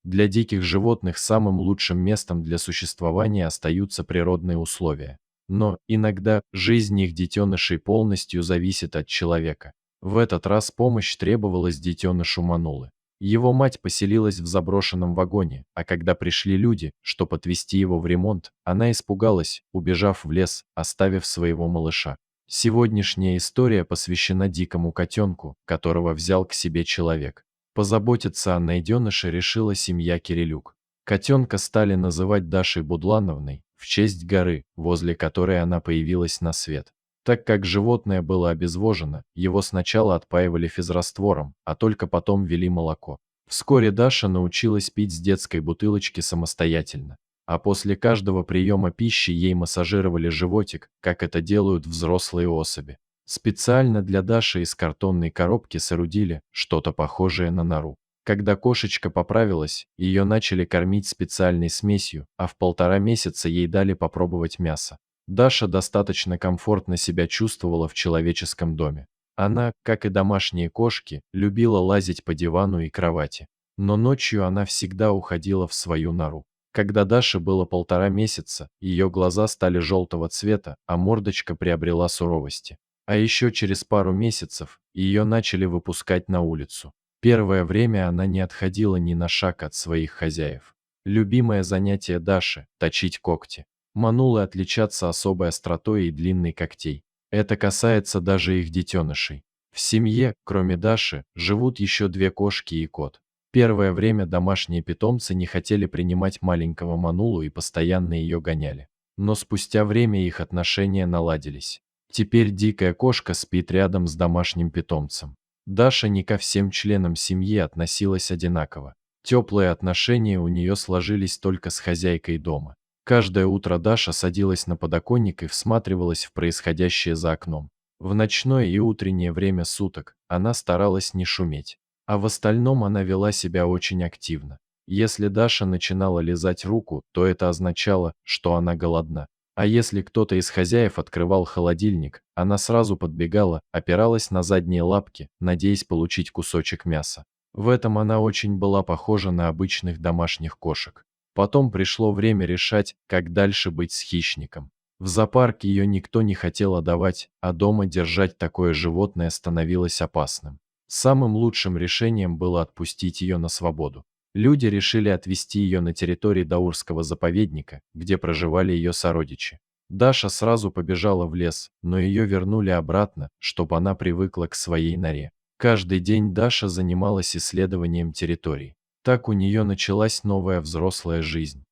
Для диких животных самым лучшим местом для существования остаются природные условия. Но иногда жизнь их детенышей полностью зависит от человека. В этот раз помощь требовалась детенышу Манулы. Его мать поселилась в заброшенном вагоне, а когда пришли люди, чтобы отвезти его в ремонт, она испугалась, убежав в лес, оставив своего малыша. Сегодняшняя история посвящена дикому котенку, которого взял к себе человек. Позаботиться о найденыше решила семья Кирилюк. Котенка стали называть Дашей Будлановной в честь горы, возле которой она появилась на свет. Так как животное было обезвожено, его сначала отпаивали физраствором, а только потом ввели молоко. Вскоре Даша научилась пить с детской бутылочки самостоятельно, а после каждого приема пищи ей массажировали животик, как это делают взрослые особи. Специально для Даши из картонной коробки соорудили что-то похожее на нору. Когда кошечка поправилась, ее начали кормить специальной смесью, а в 1,5 месяца ей дали попробовать мясо. Даша достаточно комфортно себя чувствовала в человеческом доме. Она, как и домашние кошки, любила лазить по дивану и кровати. Но ночью она всегда уходила в свою нору. Когда Даше было 1,5 месяца, ее глаза стали желтого цвета, а мордочка приобрела суровости. А еще через пару месяцев ее начали выпускать на улицу. Первое время она не отходила ни на шаг от своих хозяев. Любимое занятие Даши – точить когти. Манулы отличатся особой остротой и длинной когтей. Это касается даже их детенышей. В семье, кроме Даши, живут еще 2 кошки и кот. Первое время домашние питомцы не хотели принимать маленького Манулу и постоянно ее гоняли. Но спустя время их отношения наладились. Теперь дикая кошка спит рядом с домашним питомцем. Даша не ко всем членам семьи относилась одинаково. Теплые отношения у нее сложились только с хозяйкой дома. Каждое утро Даша садилась на подоконник и всматривалась в происходящее за окном. В ночное и утреннее время суток она старалась не шуметь, а в остальном она вела себя очень активно. Если Даша начинала лизать руку, то это означало, что она голодна. А если кто-то из хозяев открывал холодильник, она сразу подбегала, опиралась на задние лапки, надеясь получить кусочек мяса. В этом она очень была похожа на обычных домашних кошек. Потом пришло время решать, как дальше быть с хищником. В зоопарк ее никто не хотел отдавать, а дома держать такое животное становилось опасным. Самым лучшим решением было отпустить ее на свободу. Люди решили отвезти ее на территорию Даурского заповедника, где проживали ее сородичи. Даша сразу побежала в лес, но ее вернули обратно, чтобы она привыкла к своей норе. Каждый день Даша занималась исследованием территории. Так у нее началась новая взрослая жизнь.